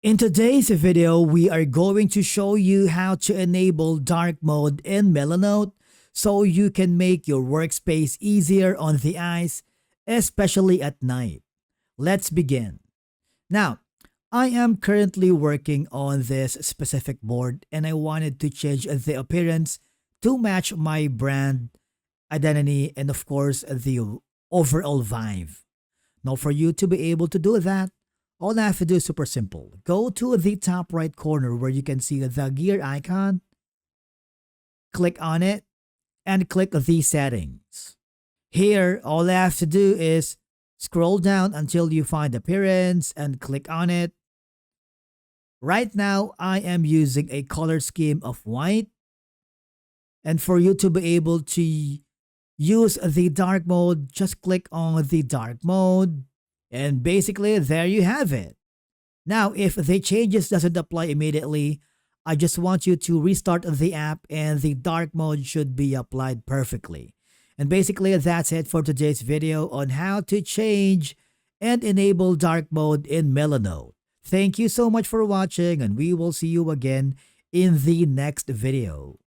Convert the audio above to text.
In today's video, we are going to show you how to enable dark mode in Milanote so you can make your workspace easier on the eyes, especially at night. Let's begin. Now, I am currently working on this specific board and I wanted to change the appearance to match my brand identity and of course the overall vibe. Now for you to be able to do that, all I have to do is super simple. Go to the top right corner where you can see the gear icon, click on it, and click the settings. Here, all I have to do is scroll down until you find appearance and click on it. Right now, I am using a color scheme of white. And for you to be able to use the dark mode, just click on the dark mode. And basically, there you have it. Now, if the changes doesn't apply immediately, I just want you to restart the app and the dark mode should be applied perfectly. And basically, that's it for today's video on how to change and enable dark mode in Milanote. Thank you so much for watching and we will see you again in the next video.